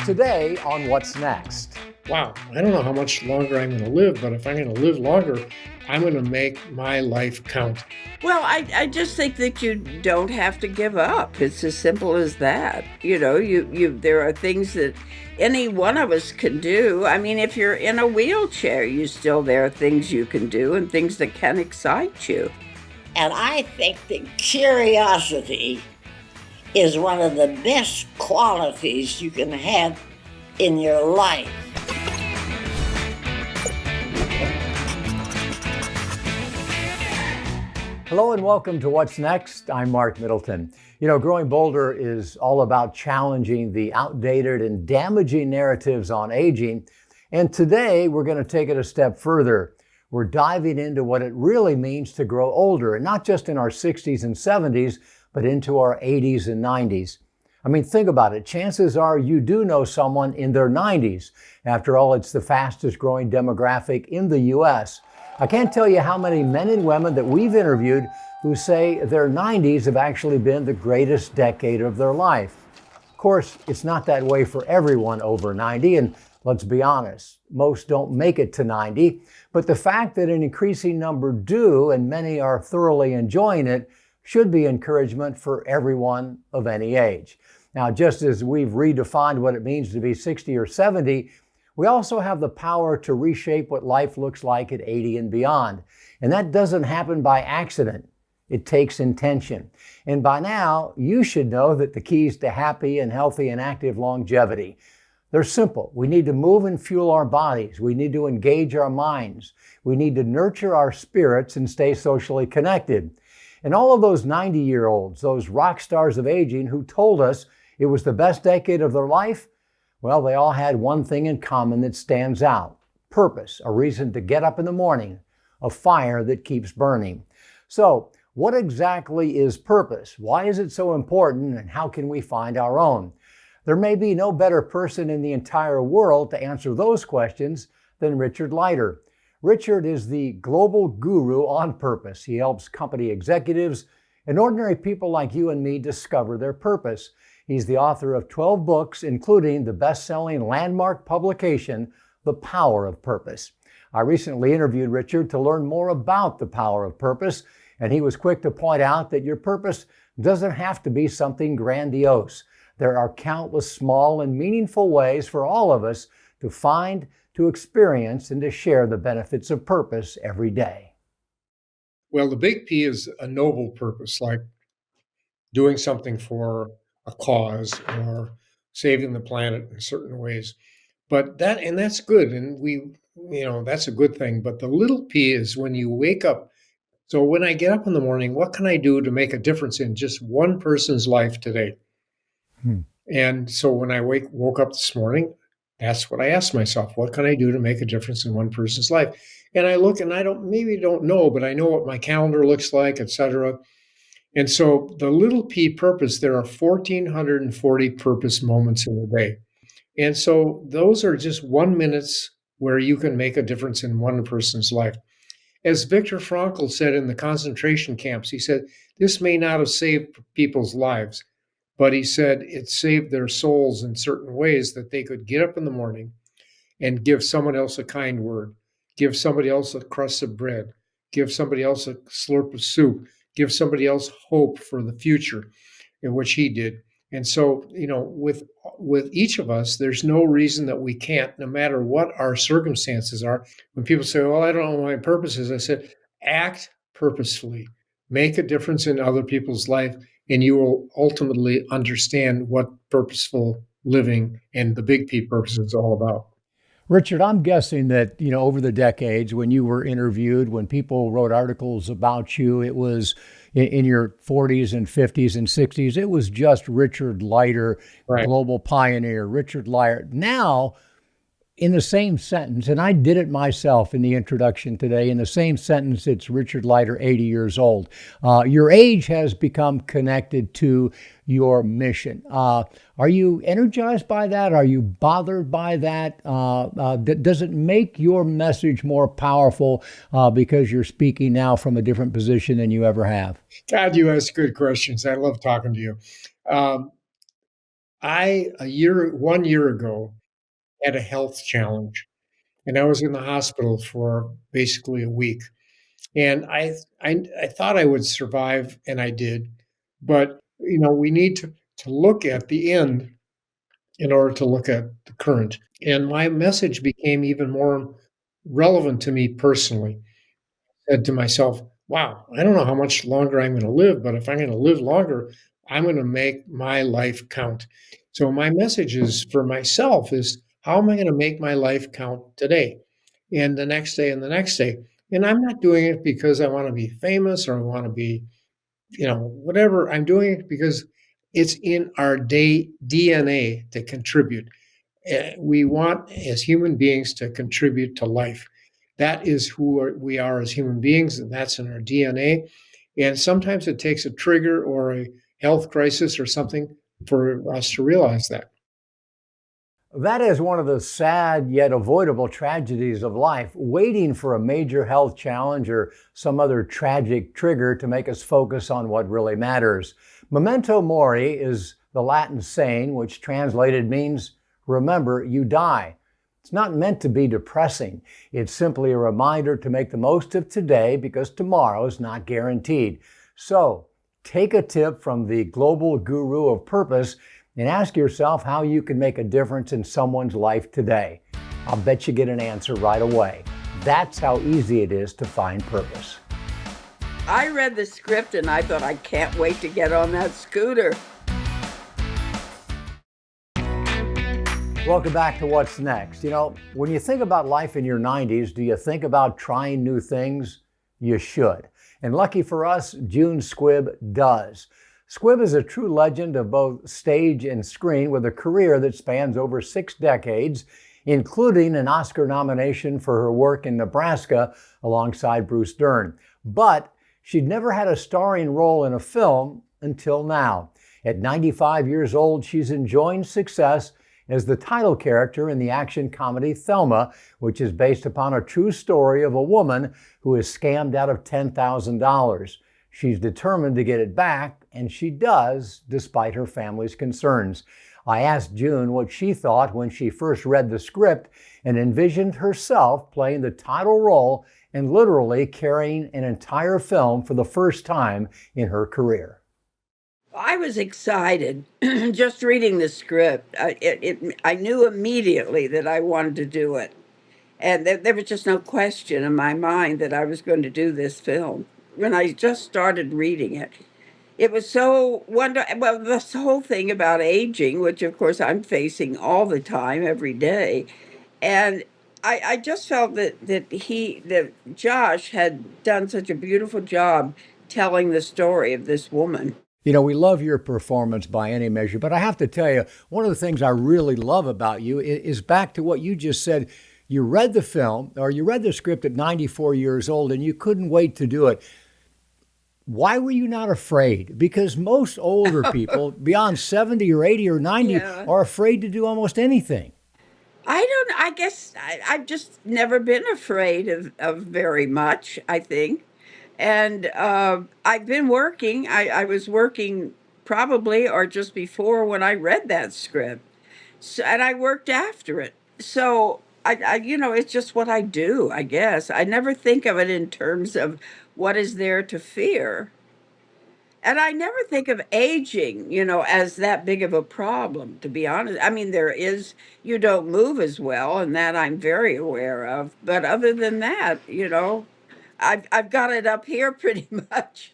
Today on What's Next. Wow, I don't know how much longer I'm going to live, but if I'm going to live longer, I'm going to make my life count. Well, I just think that you don't have to give up. It's as simple as that. There are things that any one of us can do. I mean, if you're in a wheelchair, there are things you can do and things that can excite you. And I think that curiosity is one of the best qualities you can have in your life. Hello and welcome to What's Next. I'm Mark Middleton. Growing Bolder is all about challenging the outdated and damaging narratives on aging. And today we're going to take it a step further. We're diving into what it really means to grow older, and not just in our 60s and 70s, but into our 80s and 90s. I mean, think about it. Chances are you do know someone in their 90s. After all, it's the fastest growing demographic in the U.S. I can't tell you how many men and women that we've interviewed who say their 90s have actually been the greatest decade of their life. Of course, it's not that way for everyone over 90, and let's be honest, most don't make it to 90. But the fact that an increasing number do, and many are thoroughly enjoying it, should be encouragement for everyone of any age. Now, just as we've redefined what it means to be 60 or 70, we also have the power to reshape what life looks like at 80 and beyond. And that doesn't happen by accident. It takes intention. And by now, you should know that the keys to happy and healthy and active longevity, they're simple. We need to move and fuel our bodies. We need to engage our minds. We need to nurture our spirits and stay socially connected. And all of those 90-year-olds, those rock stars of aging who told us it was the best decade of their life, well, they all had one thing in common that stands out: purpose, a reason to get up in the morning, a fire that keeps burning. So, what exactly is purpose? Why is it so important, and how can we find our own? There may be no better person in the entire world to answer those questions than Richard Leider. Richard is the global guru on purpose. He helps company executives and ordinary people like you and me discover their purpose. He's the author of 12 books, including the best-selling landmark publication, The Power of Purpose. I recently interviewed Richard to learn more about the power of purpose, and he was quick to point out that your purpose doesn't have to be something grandiose. There are countless small and meaningful ways for all of us to find, to experience, and to share the benefits of purpose every day. Well, the big P is a noble purpose, like doing something for a cause or saving the planet in certain ways. But that's good. And that's a good thing. But the little P is when you wake up. So when I get up in the morning, what can I do to make a difference in just one person's life today? And so when I woke up this morning, that's what I asked myself. What can I do to make a difference in one person's life? And I look and I don't know, but I know what my calendar looks like, et cetera. And so the little P purpose, there are 1,440 purpose moments in a day. And so those are just 1 minutes where you can make a difference in one person's life. As Viktor Frankl said in the concentration camps, he said, this may not have saved people's lives, but he said it saved their souls in certain ways that they could get up in the morning and give someone else a kind word, give somebody else a crust of bread, give somebody else a slurp of soup, give somebody else hope for the future, in which he did. And so, with each of us, there's no reason that we can't, no matter what our circumstances are. When people say, well, I don't know what my purpose is, I said, act purposefully, make a difference in other people's life, and you will ultimately understand what purposeful living and the big P purpose is all about. Richard, I'm guessing that, over the decades when you were interviewed, when people wrote articles about you, it was in your 40s and 50s and 60s, it was just Richard Leider, Right. Global pioneer, Richard Leider. Now, in the same sentence, and I did it myself in the introduction today, in the same sentence, it's Richard Leider, 80 years old. Your age has become connected to your mission. Are you energized by that? Are you bothered by that? Does it make your message more powerful because you're speaking now from a different position than you ever have? God, you ask good questions. I love talking to you. 1 year ago, had a health challenge, and I was in the hospital for basically a week. And I thought I would survive, and I did. But, we need to look at the end in order to look at the current. And my message became even more relevant to me personally. I said to myself, wow, I don't know how much longer I'm going to live, but if I'm going to live longer, I'm going to make my life count. So my message is for myself is how am I going to make my life count today and the next day and the next day? And I'm not doing it because I want to be famous or I want to be, whatever. I'm doing it because it's in our DNA to contribute. We want, as human beings, to contribute to life. That is who we are as human beings, and that's in our DNA. And sometimes it takes a trigger or a health crisis or something for us to realize that. That is one of the sad yet avoidable tragedies of life, waiting for a major health challenge or some other tragic trigger to make us focus on what really matters. Memento mori is the Latin saying, which translated means, remember, you die. It's not meant to be depressing. It's simply a reminder to make the most of today because tomorrow is not guaranteed. So, take a tip from the global guru of purpose and ask yourself how you can make a difference in someone's life today. I'll bet you get an answer right away. That's how easy it is to find purpose. I read the script and I thought, I can't wait to get on that scooter. Welcome back to What's Next. When you think about life in your 90s, do you think about trying new things? You should. And lucky for us, June Squibb does. Squibb is a true legend of both stage and screen with a career that spans over 6 decades, including an Oscar nomination for her work in Nebraska alongside Bruce Dern. But she'd never had a starring role in a film until now. At 95 years old, she's enjoying success as the title character in the action comedy Thelma, which is based upon a true story of a woman who is scammed out of $10,000. She's determined to get it back, and she does, despite her family's concerns. I asked June what she thought when she first read the script and envisioned herself playing the title role and literally carrying an entire film for the first time in her career. I was excited just reading the script. I knew immediately that I wanted to do it. And there was just no question in my mind that I was going to do this film. When I just started reading it, it was so wonderful. Well, this whole thing about aging, which of course I'm facing all the time, every day. And I just felt that Josh had done such a beautiful job telling the story of this woman. We love your performance by any measure, but I have to tell you, one of the things I really love about you is back to what you just said. You read the film, or you read the script at 94 years old, and you couldn't wait to do it. Why were you not afraid? Because most older people, beyond 70 or 80 or 90, are afraid to do almost anything. I guess I've just never been afraid of very much, I think. And I've been working. I was working probably or just before when I read that script. So, and I worked after it. So it's just what I do, I guess. I never think of it in terms of what is there to fear. And I never think of aging, as that big of a problem, to be honest. I mean, you don't move as well, and that I'm very aware of. But other than that, I've got it up here pretty much.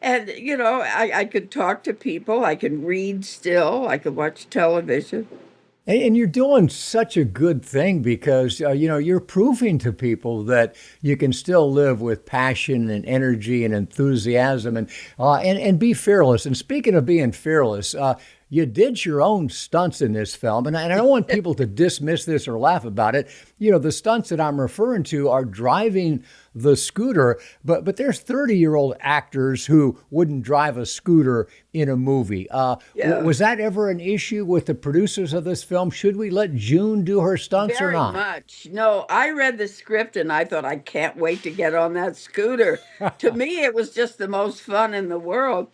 And, I could talk to people, I can read still, I could watch television. And you're doing such a good thing because, you're proving to people that you can still live with passion and energy and enthusiasm and be fearless. And speaking of being fearless, you did your own stunts in this film. And I don't want people to dismiss this or laugh about it. The stunts that I'm referring to are driving the scooter, but there's 30-year-old actors who wouldn't drive a scooter in a movie. Was that ever an issue with the producers of this film? Should we let June do her stunts or not? Very much. No, I read the script and I thought, I can't wait to get on that scooter. To me, it was just the most fun in the world.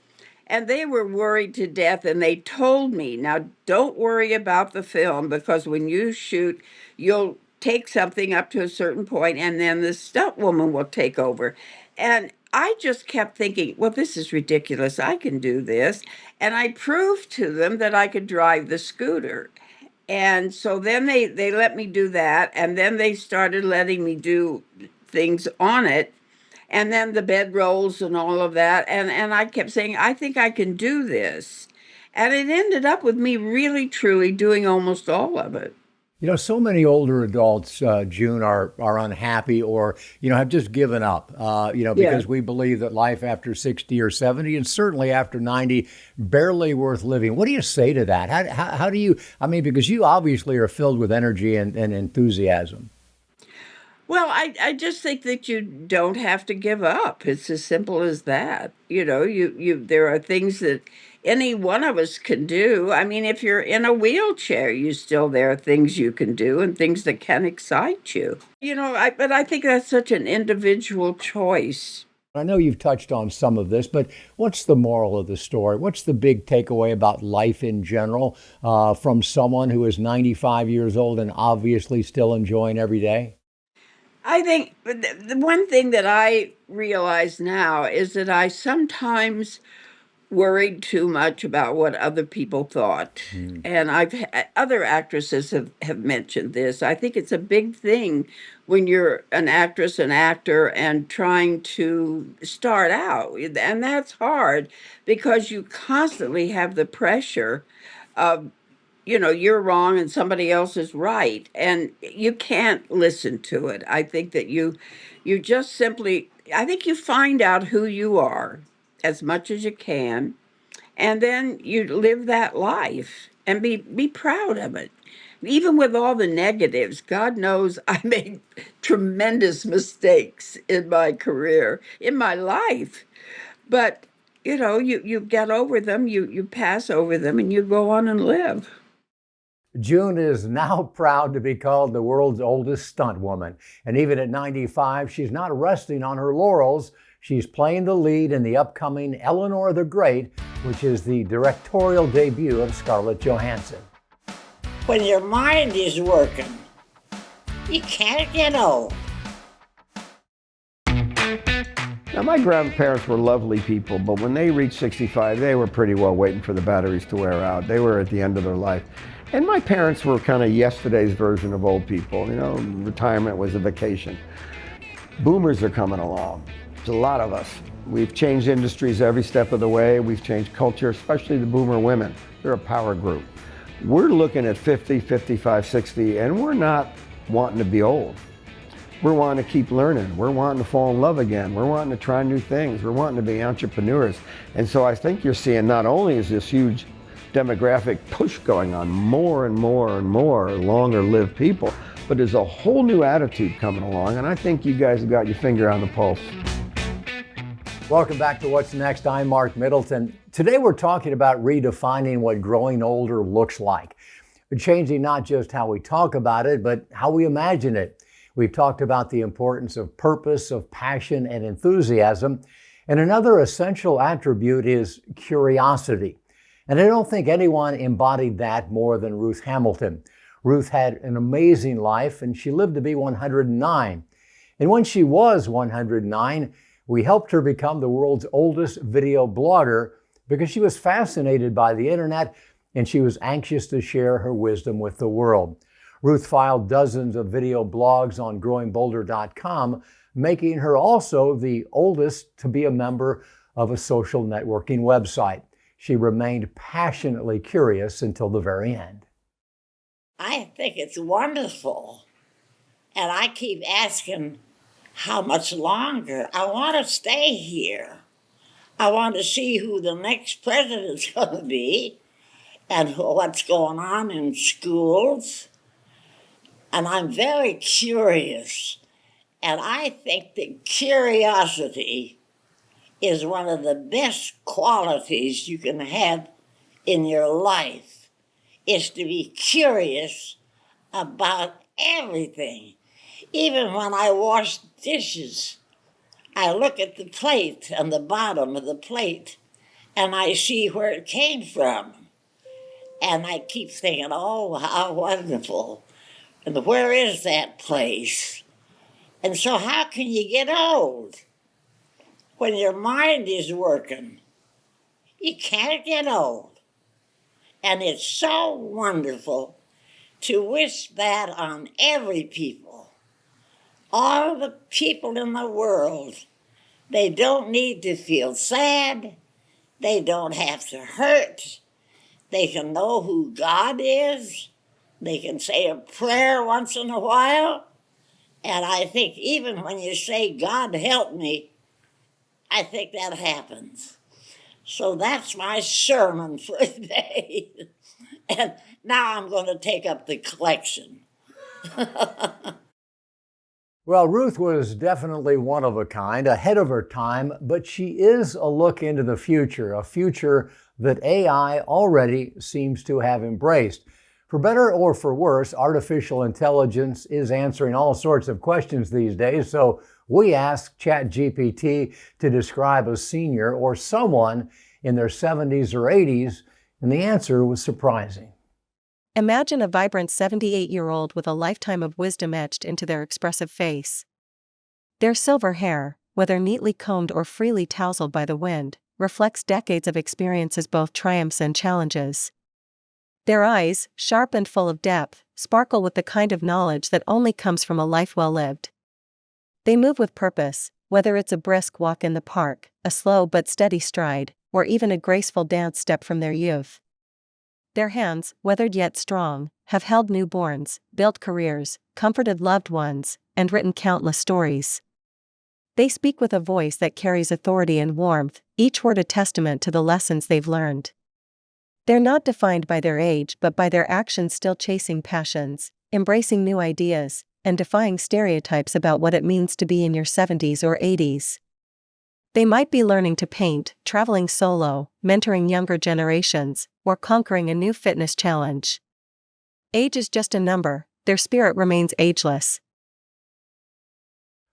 And they were worried to death, and they told me, now don't worry about the film, because when you shoot, you'll take something up to a certain point, and then the stunt woman will take over. And I just kept thinking, well, this is ridiculous. I can do this. And I proved to them that I could drive the scooter. And so then they let me do that. And then they started letting me do things on it. And then the bedrolls and all of that. And I kept saying, I think I can do this. And it ended up with me really, truly doing almost all of it. You know, so many older adults, June, are unhappy or, have just given up, because we believe that life after 60 or 70 and certainly after 90, barely worth living. What do you say to that? How do you, because you obviously are filled with energy and enthusiasm. Well, I just think that you don't have to give up. It's as simple as that. There are things that any one of us can do. I mean, if you're in a wheelchair, there are things you can do and things that can excite you. But I think that's such an individual choice. I know you've touched on some of this, but what's the moral of the story? What's the big takeaway about life in general from someone who is 95 years old and obviously still enjoying every day? I think the one thing that I realize now is that I sometimes worried too much about what other people thought. And other actresses have mentioned this. I think it's a big thing when you're an actress, an actor, and trying to start out. And that's hard because you constantly have the pressure of you're wrong and somebody else is right, and you can't listen to it. I think that you just simply, I think you find out who you are as much as you can, and then you live that life and be proud of it. Even with all the negatives, God knows I made tremendous mistakes in my career, in my life. But you get over them, you pass over them, and you go on and live. June is now proud to be called the world's oldest stunt woman. And even at 95, she's not resting on her laurels. She's playing the lead in the upcoming Eleanor the Great, which is the directorial debut of Scarlett Johansson. When your mind is working, you can't get old. Now, my grandparents were lovely people, but when they reached 65, they were pretty well waiting for the batteries to wear out. They were at the end of their life. And my parents were kind of yesterday's version of old people. Retirement was a vacation. Boomers are coming along. There's a lot of us. We've changed industries every step of the way. We've changed culture, especially the boomer women. They're a power group. We're looking at 50, 55, 60, and we're not wanting to be old. We're wanting to keep learning. We're wanting to fall in love again. We're wanting to try new things. We're wanting to be entrepreneurs. And so I think you're seeing not only is this huge demographic push going on, more and more and more longer lived people, but there's a whole new attitude coming along, and I think you guys have got your finger on the pulse. Welcome back to What's Next. I'm Mark Middleton. Today we're talking about redefining what growing older looks like, changing not just how we talk about it, but how we imagine it. We've talked about the importance of purpose, of passion, and enthusiasm, and another essential attribute is curiosity. And I don't think anyone embodied that more than Ruth Hamilton. Ruth had an amazing life, and she lived to be 109. And when she was 109, we helped her become the world's oldest video blogger because she was fascinated by the internet and she was anxious to share her wisdom with the world. Ruth filed dozens of video blogs on growingbolder.com, making her also the oldest to be a member of a social networking website. She remained passionately curious until the very end. I think it's wonderful. And I keep asking, how much longer? I want to stay here. I want to see who the next president's going to be and what's going on in schools. And I'm very curious. And I think that curiosity is one of the best qualities you can have in your life, is to be curious about everything. Even when I wash dishes, I look at the plate and the bottom of the plate, and I see where it came from. And I keep thinking, oh, how wonderful. And where is that place? And so how can you get old when your mind is working? You can't get old. And it's so wonderful to wish that on every people. All the people in the world, they don't need to feel sad. They don't have to hurt. They can know who God is. They can say a prayer once in a while. And I think even when you say, God help me, I think that happens. So that's my sermon for today. And now I'm going to take up the collection. Well, Ruth was definitely one of a kind, ahead of her time, but she is a look into the future, a future that AI already seems to have embraced. For better or for worse, artificial intelligence is answering all sorts of questions these days, so we asked ChatGPT to describe a senior or someone in their 70s or 80s, and the answer was surprising. Imagine a vibrant 78-year-old with a lifetime of wisdom etched into their expressive face. Their silver hair, whether neatly combed or freely tousled by the wind, reflects decades of experiences, both triumphs and challenges. Their eyes, sharp and full of depth, sparkle with the kind of knowledge that only comes from a life well lived. They move with purpose, whether it's a brisk walk in the park, a slow but steady stride, or even a graceful dance step from their youth. Their hands, weathered yet strong, have held newborns, built careers, comforted loved ones, and written countless stories. They speak with a voice that carries authority and warmth, each word a testament to the lessons they've learned. They're not defined by their age but by their actions, still chasing passions, embracing new ideas, and defying stereotypes about what it means to be in your 70s or 80s. They might be learning to paint, traveling solo, mentoring younger generations, or conquering a new fitness challenge. Age is just a number, their spirit remains ageless.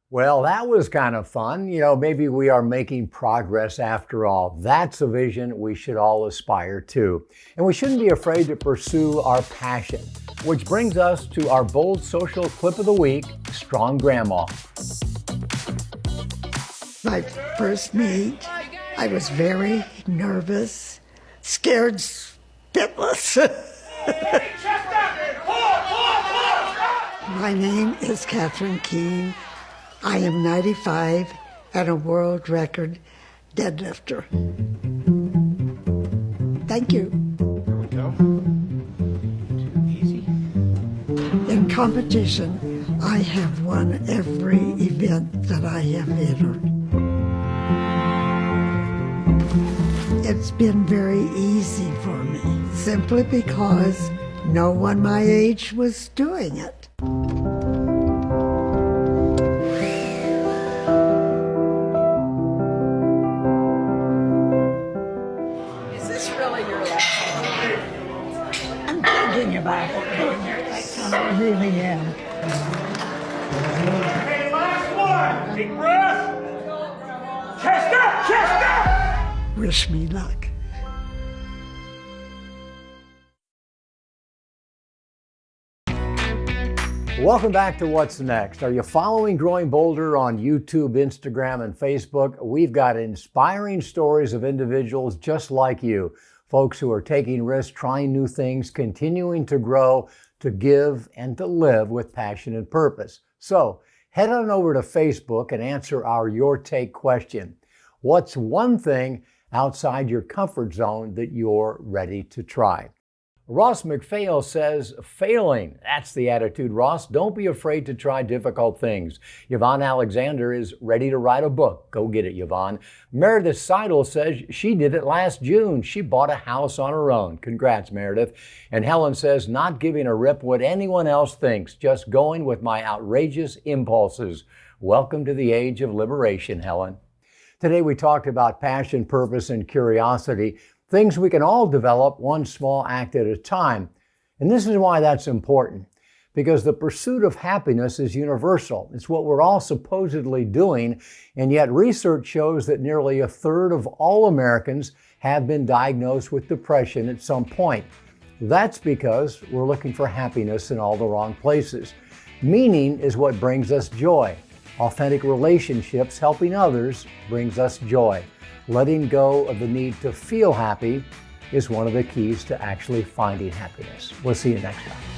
Well, that was kind of fun. Maybe we are making progress after all. That's a vision we should all aspire to. And we shouldn't be afraid to pursue our passion. Which brings us to our bold social clip of the week, Strong Grandma. My first meet, I was very nervous, scared spitless. My name is Catherine Keene. I am 95 and a world record deadlifter. Thank you. There we go. Too easy. In competition, I have won every event that I have entered. It's been very easy for me, simply because no one my age was doing it. About it. I really am. Okay, last one. Deep breath. Chest up, chest up. Wish me luck. Welcome back to What's Next. Are you following Growing Bolder on YouTube, Instagram, and Facebook? We've got inspiring stories of individuals just like you. Folks who are taking risks, trying new things, continuing to grow, to give, and to live with passion and purpose. So head on over to Facebook and answer our Your Take question. What's one thing outside your comfort zone that you're ready to try? Ross McPhail says, failing. That's the attitude, Ross. Don't be afraid to try difficult things. Yvonne Alexander is ready to write a book. Go get it, Yvonne. Meredith Seidel says she did it last June. She bought a house on her own. Congrats, Meredith. And Helen says, not giving a rip what anyone else thinks, just going with my outrageous impulses. Welcome to the age of liberation, Helen. Today we talked about passion, purpose, and curiosity. Things we can all develop one small act at a time. And this is why that's important. because the pursuit of happiness is universal. It's what we're all supposedly doing, and yet research shows that nearly a third of all Americans have been diagnosed with depression at some point. That's because we're looking for happiness in all the wrong places. Meaning is what brings us joy. Authentic relationships helping others brings us joy. Letting go of the need to feel happy is one of the keys to actually finding happiness. We'll see you next time.